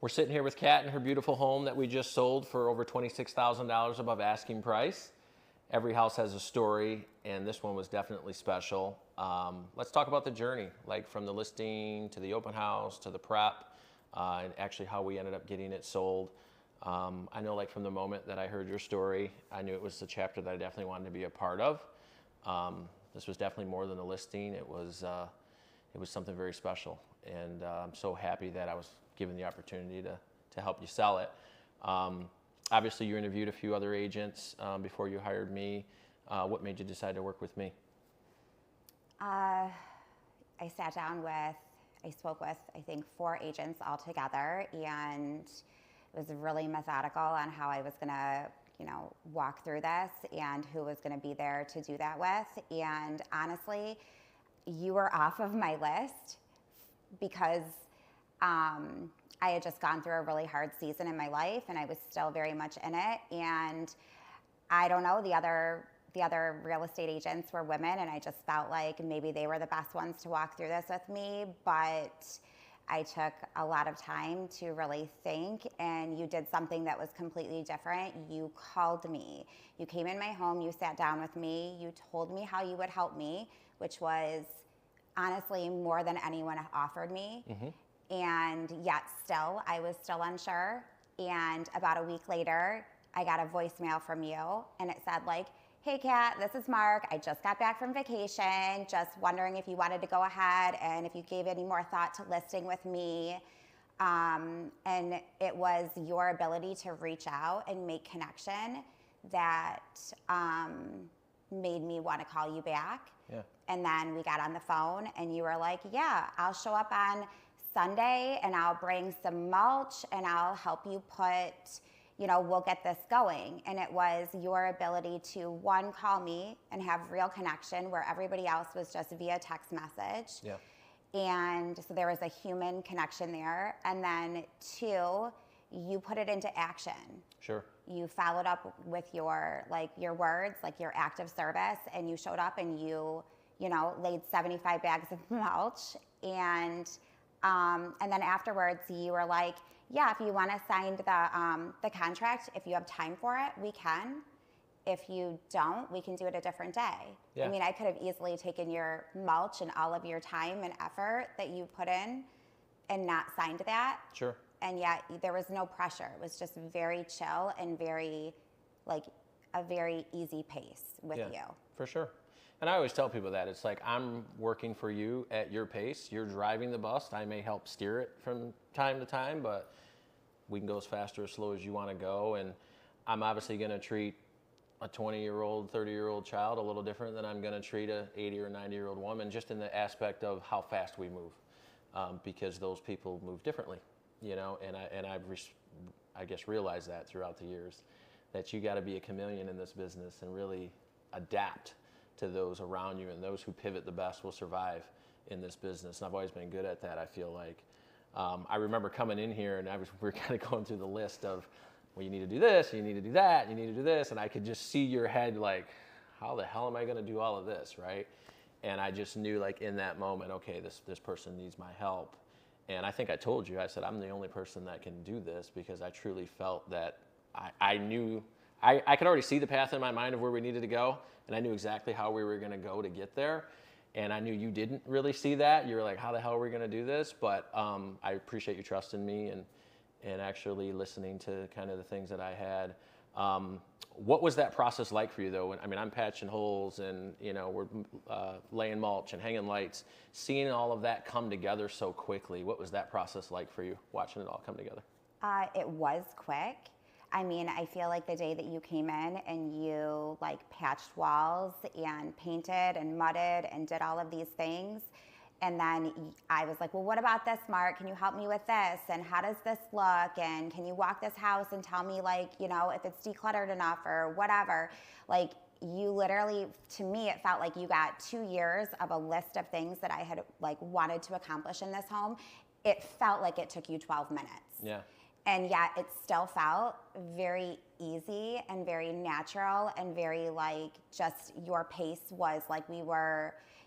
We're sitting here with Kat in her beautiful home that we just sold for over $26,000 above asking price. Every house has a story, and this one was definitely special. Let's talk about the journey, like from the listing to the open house to the prep, and actually how we ended up getting it sold. I know, like, from the moment that I heard your story, I knew it was the chapter that I definitely wanted to be a part of. This was definitely more than a listing. It was something very special, and I'm so happy that I was given the opportunity to help you sell it. Obviously, you interviewed a few other agents before you hired me. What made you decide to work with me? I spoke with, I think, 4 agents altogether, and it was really methodical on how I was going to, walk through this and who was going to be there to do that with. And honestly, you were off of my list because I had just gone through a really hard season in my life, and I was still very much in it. And I don't know, the other real estate agents were women, and I just felt like maybe they were the best ones to walk through this with me. But I took a lot of time to really think, and you did something that was completely different. You called me. You came in my home, you sat down with me, you told me how you would help me, which was honestly more than anyone offered me. Mm-hmm. And yet still, I was still unsure. And about a week later, I got a voicemail from you, and it said, like, "Hey Kat, this is Mark. I just got back from vacation. Just wondering if you wanted to go ahead and if you gave any more thought to listing with me." And it was your ability to reach out and make connection that made me want to call you back. Yeah. And then we got on the phone, and you were like, "Yeah, I'll show up on Sunday, and I'll bring some mulch, and I'll help you put, we'll get this going." And it was your ability to, one, call me and have real connection where everybody else was just via text message. Yeah. And so there was a human connection there. And then 2, you put it into action. Sure. You followed up with your words, like your act of service, and you showed up and you laid 75 bags of mulch. And then afterwards you were like, "Yeah, if you want to sign the contract, if you have time for it, we can. If you don't, we can do it a different day." Yeah. I mean, I could have easily taken your mulch and all of your time and effort that you put in and not signed that. Sure. And yet there was no pressure. It was just very chill and very, a very easy pace with you. For sure. And I always tell people that it's like, I'm working for you at your pace. You're driving the bus. I may help steer it from time to time, but we can go as fast or as slow as you want to go. And I'm obviously going to treat a 20-year-old, 30-year-old child a little different than I'm going to treat a 80 or 90-year-old woman, just in the aspect of how fast we move, because those people move differently, and I've I guess realized that throughout the years, that you got to be a chameleon in this business and really adapt to those around you, and those who pivot the best will survive in this business. And I've always been good at that, I feel like. I remember coming in here, and we were kind of going through the list of, well, you need to do this, you need to do that, you need to do this, and I could just see your head like, how the hell am I going to do all of this, right? And I just knew, like, in that moment, okay, this person needs my help. And I think I told you, I said, I'm the only person that can do this, because I truly felt that I knew, I could already see the path in my mind of where we needed to go, and I knew exactly how we were going to go to get there. And I knew you didn't really see that. You were like, how the hell are we going to do this? But I appreciate you trusting me and actually listening to kind of the things that I had. What was that process like for you, though? I mean, I'm patching holes, and we're laying mulch and hanging lights. Seeing all of that come together so quickly, what was that process like for you, watching it all come together? It was quick. I mean, I feel like the day that you came in and you patched walls and painted and mudded and did all of these things. And then I was like, well, what about this, Mark? Can you help me with this? And how does this look? And can you walk this house and tell me, if it's decluttered enough or whatever? You literally, to me, it felt like you got 2 years of a list of things that I had wanted to accomplish in this home. It felt like it took you 12 minutes. Yeah. And yet it still felt very easy and very natural and very just your pace was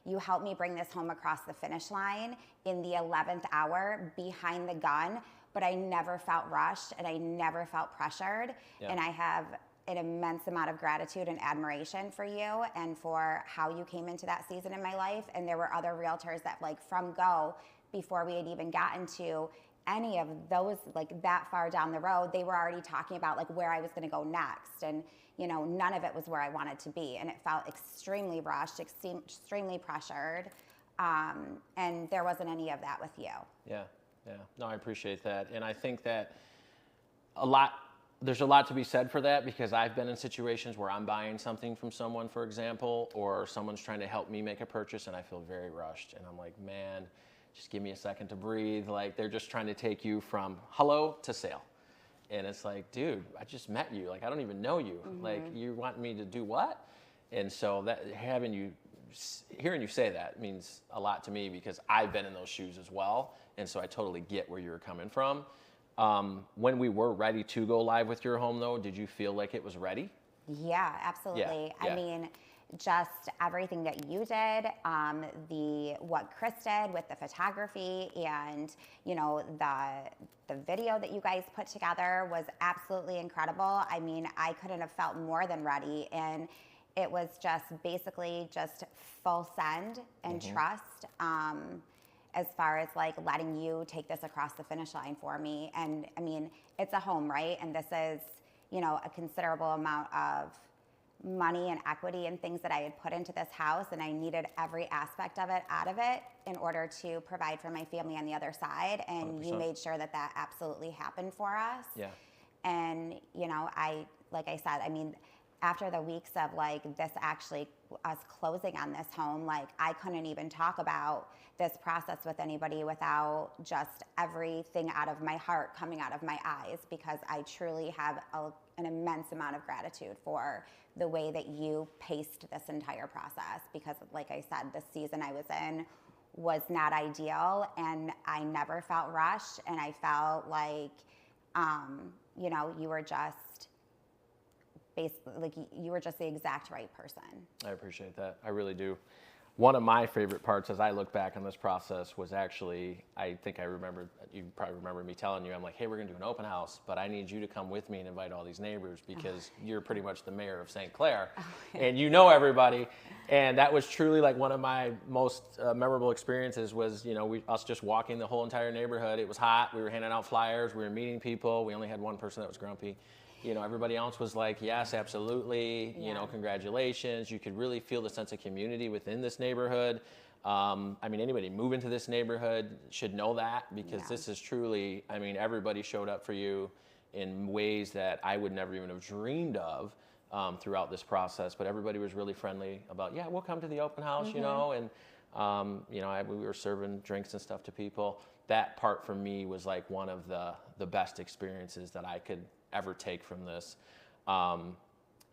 you helped me bring this home across the finish line in the 11th hour behind the gun, but I never felt rushed and I never felt pressured. Yeah. And I have an immense amount of gratitude and admiration for you and for how you came into that season in my life. And there were other realtors that, like, from go, before we had even gotten to any of those, like, that far down the road, they were already talking about, like, where I was going to go next. And, you know, none of it was where I wanted to be. And it felt extremely rushed, extremely pressured. And there wasn't any of that with you. Yeah. No, I appreciate that. And I think that there's a lot to be said for that, because I've been in situations where I'm buying something from someone, for example, or someone's trying to help me make a purchase and I feel very rushed. And I'm like, man, just give me a second to breathe. Like, they're just trying to take you from hello to sale. And it's like, dude, I just met you. Like, I don't even know you. Like, you want me to do what? And so that hearing you say that means a lot to me, because I've been in those shoes as well. And so I totally get where you're coming from. When we were ready to go live with your home, though, did you feel like it was ready? Yeah, absolutely. Yeah. I mean, just everything that you did, what Chris did with the photography, and, you know, the video that you guys put together was absolutely incredible. I mean, I couldn't have felt more than ready. And it was just basically just full send and trust, as far as, like, letting you take this across the finish line for me. And I mean, it's a home, right? And this is, you know, a considerable amount of money and equity and things that I had put into this house, and I needed every aspect of it out of it in order to provide for my family on the other side. And 100%. You made sure that that absolutely happened for us. Yeah. And, you know, like I said, I mean, after the weeks of, like, this actually, us closing on this home, like, I couldn't even talk about this process with anybody without just everything out of my heart coming out of my eyes, because I truly have an immense amount of gratitude for the way that you paced this entire process. Because, like I said, the season I was in was not ideal, and I never felt rushed, and I felt like, you know, you were just basically, like, you were just the exact right person. I appreciate that. I really do. One of my favorite parts as I look back on this process was actually, I think I remember, you probably remember me telling you, I'm like, hey, we're going to do an open house, but I need you to come with me and invite all these neighbors, because you're pretty much the mayor of St. Clair, and you know everybody. And that was truly, like, one of my most memorable experiences was, you know, us just walking the whole entire neighborhood. It was hot. We were handing out flyers. We were meeting people. We only had one person that was grumpy. You know, everybody else was like, yes, absolutely. Yeah. You know, congratulations. You could really feel the sense of community within this neighborhood. I mean, anybody moving to this neighborhood should know that, because this is truly, I mean, everybody showed up for you in ways that I would never even have dreamed of throughout this process. But everybody was really friendly about, yeah, we'll come to the open house, you know, and, you know, we were serving drinks and stuff to people. That part for me was like one of the best experiences that I could ever take from this. And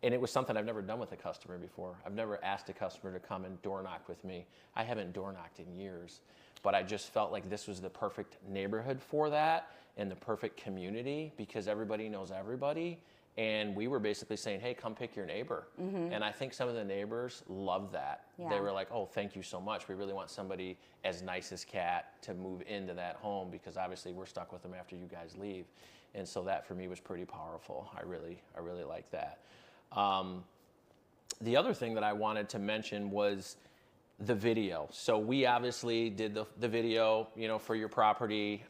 it was something I've never done with a customer before. I've never asked a customer to come and door knock with me. I haven't door knocked in years, but I just felt like this was the perfect neighborhood for that, and the perfect community, because everybody knows everybody. And we were basically saying, hey, come pick your neighbor. And I think some of the neighbors loved that. Yeah. They were like, oh, thank you so much. We really want somebody as nice as Kat to move into that home, because obviously we're stuck with them after you guys leave. And so that for me was pretty powerful. I really like that. The other thing that I wanted to mention was the video. So we obviously did the video, you know, for your property.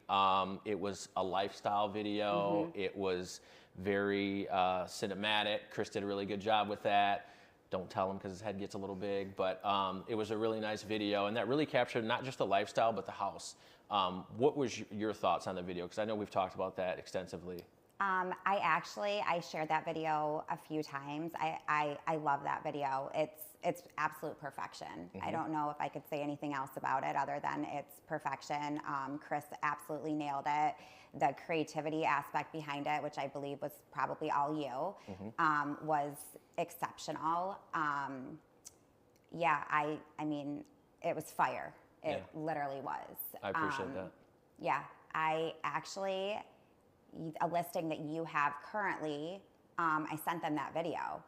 It was a lifestyle video. It was very cinematic. Chris did a really good job with that. Don't tell him because his head gets a little big, but it was a really nice video, and that really captured not just the lifestyle, but the house. What was your thoughts on the video? Because I know we've talked about that extensively. I shared that video a few times. I love that video. It's absolute perfection. I don't know if I could say anything else about it other than it's perfection. Chris absolutely nailed it. The creativity aspect behind it, which I believe was probably all you, was exceptional. I mean, it was fire. It literally was. I appreciate that. Yeah, I actually, a listing that you have currently, I sent them that video,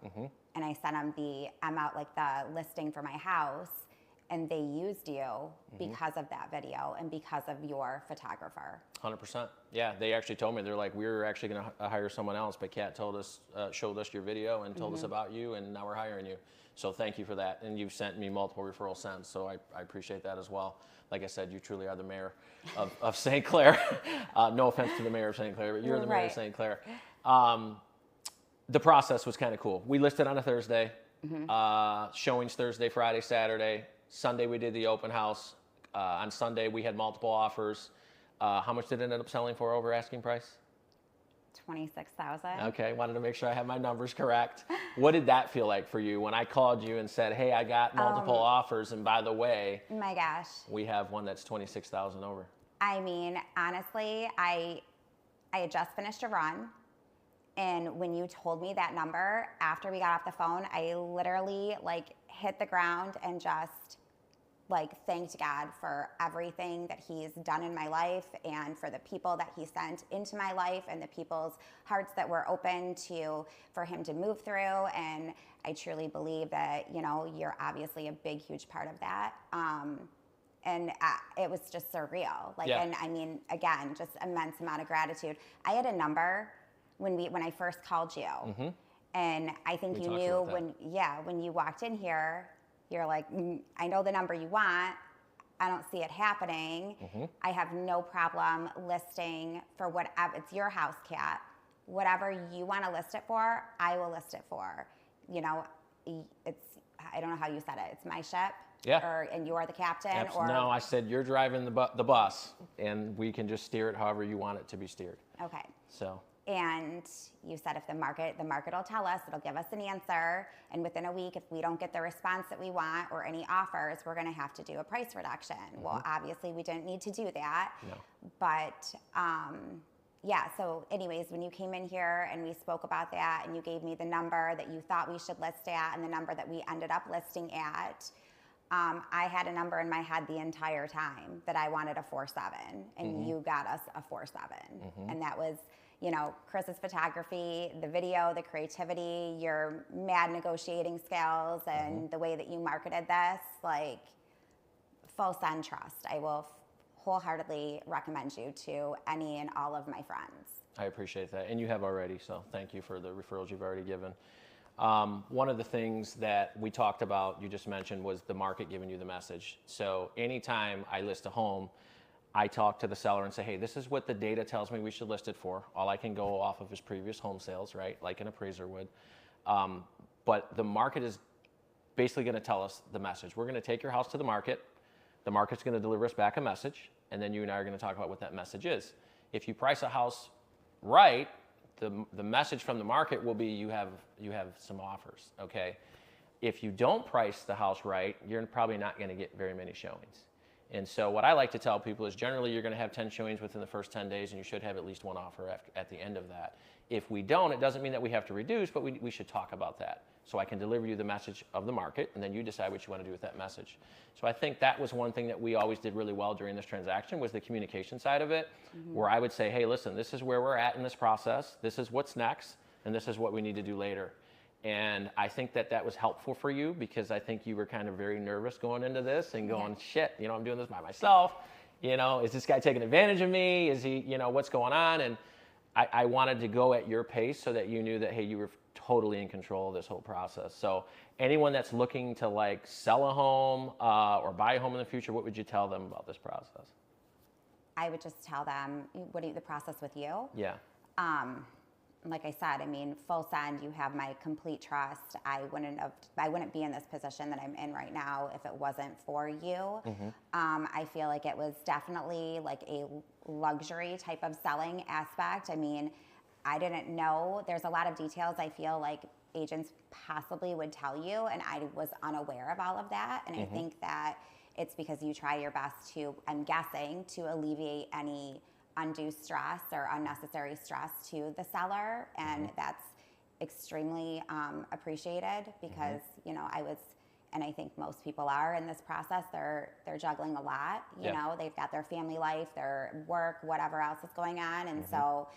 and I sent them the listing for my house, and they used you because of that video and because of your photographer. 100%. Yeah, they actually told me, they're like, we were actually going to hire someone else, but Kat told us, showed us your video and told us about you, and now we're hiring you. So thank you for that. And you've sent me multiple referral sends, so I appreciate that as well. Like I said, you truly are the mayor of St. Clair. No offense to the mayor of St. Clair, but you're the mayor of St. Clair. The process was kind of cool. We listed on a Thursday, showings Thursday, Friday, Saturday. Sunday we did the open house. On Sunday we had multiple offers. How much did it end up selling for over asking price? $26,000. Okay, wanted to make sure I had my numbers correct. What did that feel like for you when I called you and said, hey, I got multiple offers, and by the way, my gosh, we have one that's 26,000 over? I mean, honestly, I had just finished a run, and when you told me that number after we got off the phone, I literally like hit the ground and just like thanked God for everything that he's done in my life and for the people that he sent into my life and the people's hearts that were open for him to move through. And I truly believe that, you know, you're obviously a big, huge part of that. And it was just surreal. Like, and I mean, again, just immense amount of gratitude. I had a number when I first called you, and I think you knew when you walked in here, you're like, I know the number you want. I don't see it happening. I have no problem listing for whatever, it's your house, Kat. Whatever you want to list it for, I will list it for. You know, I don't know how you said it. It's my ship. Yeah. And you are the captain. No, I said you're driving the bus, and we can just steer it however you want it to be steered. Okay. So. And you said if the market will tell us, it'll give us an answer. And within a week, if we don't get the response that we want or any offers, we're going to have to do a price reduction. Well, obviously we didn't need to do that. No. But yeah, so anyways, when you came in here and we spoke about that and you gave me the number that you thought we should list at and the number that we ended up listing at, I had a number in my head the entire time that I wanted a 4.7, and you got us a 4.7. And that was, you know, Chris's photography, the video, the creativity, your mad negotiating skills, and the way that you marketed this, like, full send trust. I will wholeheartedly recommend you to any and all of my friends. I appreciate that. And you have already, so thank you for the referrals you've already given. One of the things that we talked about, you just mentioned, was the market giving you the message. So anytime I list a home, I talk to the seller and say, hey, this is what the data tells me we should list it for. All I can go off of is previous home sales, right? Like an appraiser would. But the market is basically going to tell us the message. We're going to take your house to the market. The market's going to deliver us back a message. And then you and I are going to talk about what that message is. If you price a house right, the message from the market will be you have some offers, okay? If you don't price the house right, you're probably not going to get very many showings. And so what I like to tell people is generally you're going to have 10 showings within the first 10 days, and you should have at least one offer at the end of that. If we don't, it doesn't mean that we have to reduce, but we should talk about that. So I can deliver you the message of the market, and then you decide what you want to do with that message. So I think that was one thing that we always did really well during this transaction, was the communication side of it, where I would say, hey, listen, this is where we're at in this process. This is what's next, and this is what we need to do later. And I think that was helpful for you, because I think you were kind of very nervous going into this and going, shit, you know, I'm doing this by myself. You know, is this guy taking advantage of me? Is he, you know, what's going on? And I wanted to go at your pace so that you knew that, hey, you were totally in control of this whole process. So anyone that's looking to like sell a home or buy a home in the future, what would you tell them about this process? I would just tell them, the process with you? Yeah. Like I said, I mean, full send, you have my complete trust. I wouldn't be in this position that I'm in right now if it wasn't for you. I feel like it was definitely like a luxury type of selling aspect. I mean, I didn't know. There's a lot of details I feel like agents possibly would tell you, and I was unaware of all of that. And I think that it's because you try your best to, I'm guessing, to alleviate any undue stress or unnecessary stress to the seller, and that's extremely appreciated, because you know, and I think most people are in this process, they're juggling a lot. You know, they've got their family life, their work, whatever else is going on, and so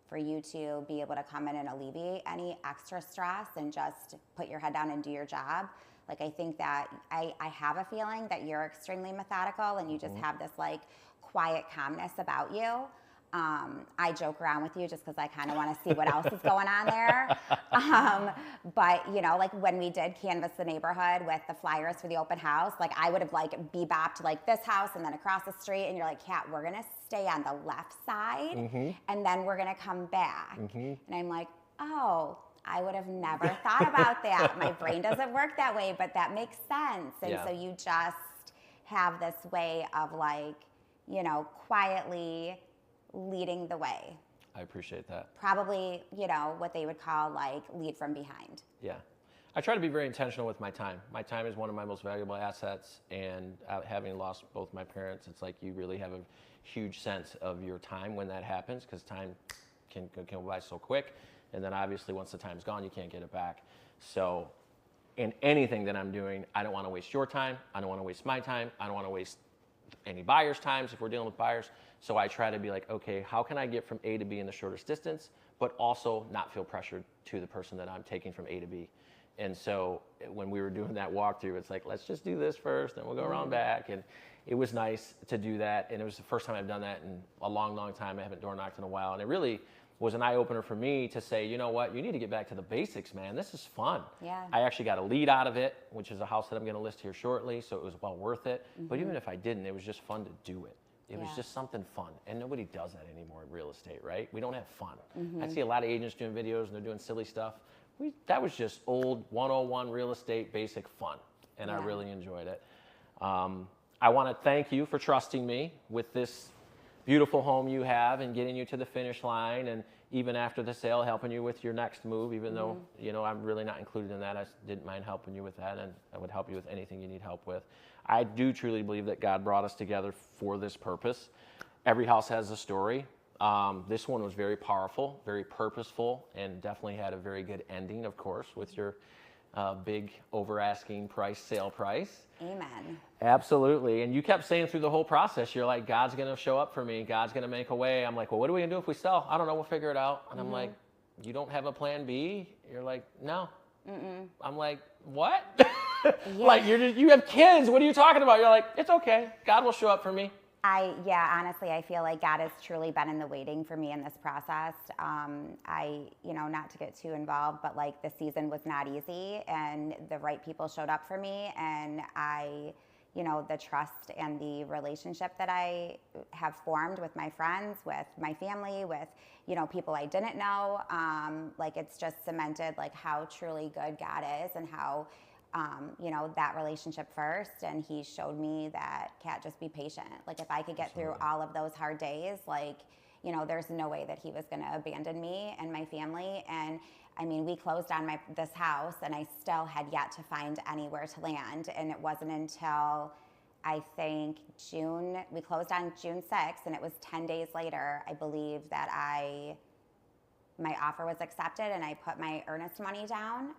for you to be able to come in and alleviate any extra stress and just put your head down and do your job, Like, I think that I have a feeling that you're extremely methodical and you just have this like quiet calmness about you. I joke around with you just because I kind of want to see what else is going on there. But you know, like when we did canvass the neighborhood with the flyers for the open house, like I would have like bebopped like this house and then across the street, and you're like, Kat, we're gonna stay on the left side, and then we're gonna come back. And I'm like, oh, I would have never thought about that. My brain doesn't work that way, but that makes sense. And so you just have this way of like, you know, quietly leading the way. I appreciate that. Probably, you know, what they would call like lead from behind. Yeah. I try to be very intentional with my time. My time is one of my most valuable assets, and having lost both my parents, it's like you really have a huge sense of your time when that happens, because time can go by so quick, and then obviously once the time's gone, you can't get it back. So in anything that I'm doing, I don't want to waste your time, I don't want to waste my time, I don't want to waste any buyers' times if we're dealing with buyers. So I try to be like, okay, how can I get from A to B in the shortest distance, but also not feel pressured to the person that I'm taking from A to B. And so when we were doing that walkthrough, it's like, let's just do this first, then we'll go around back. And it was nice to do that. And it was the first time I've done that in a long, long time. I haven't door knocked in a while. And it really was an eye-opener for me to say, you know what, you need to get back to the basics, man. This is fun. Yeah. I actually got a lead out of it, which is a house that I'm going to list here shortly, so it was well worth it. But even if I didn't, it was just fun to do it. It was just something fun, and nobody does that anymore in real estate, right? We don't have fun. I see a lot of agents doing videos, and they're doing silly stuff. That was just old 101 real estate basic fun, and I really enjoyed it. I want to thank you for trusting me with this beautiful home you have and getting you to the finish line, and even after the sale, helping you with your next move, even though, you know, I'm really not included in that. I didn't mind helping you with that, and I would help you with anything you need help with. I do truly believe that God brought us together for this purpose. Every house has a story. This one was very powerful, very purposeful, and definitely had a very good ending, of course, with your big over-asking price, sale price. Amen. Absolutely. And you kept saying through the whole process, you're like, God's going to show up for me. God's going to make a way. I'm like, well, what are we going to do if we sell? I don't know. We'll figure it out. And I'm like, you don't have a plan B? You're like, no. I'm like, what? Like, you have kids. What are you talking about? You're like, it's okay. God will show up for me. Honestly, I feel like God has truly been in the waiting for me in this process. You know, not to get too involved, but like the season was not easy, and the right people showed up for me, and you know, the trust and the relationship that I have formed with my friends, with my family, with, you know, people I didn't know, like it's just cemented like how truly good God is, and how you know, that relationship first. And he showed me that, Kat, just be patient. Like if I could get through all of those hard days, like, you know, there's no way that he was going to abandon me and my family. And I mean, we closed on this house, and I still had yet to find anywhere to land. And it wasn't until I think we closed on June 6th, and it was 10 days later, I believe, that my offer was accepted and I put my earnest money down.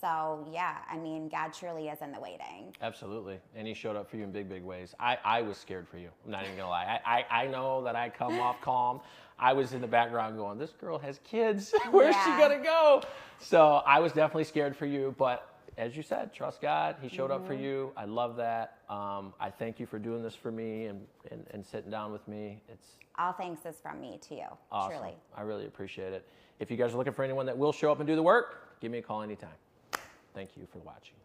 So yeah, I mean, God truly is in the waiting. Absolutely. And he showed up for you in big, big ways. I was scared for you. I'm not even going to lie. I know that I come off calm. I was in the background going, this girl has kids. Where's she going to go? So I was definitely scared for you. But as you said, trust God. He showed up for you. I love that. I thank you for doing this for me and sitting down with me. All thanks is from me to you. Awesome. Truly. I really appreciate it. If you guys are looking for anyone that will show up and do the work, give me a call anytime. Thank you for watching.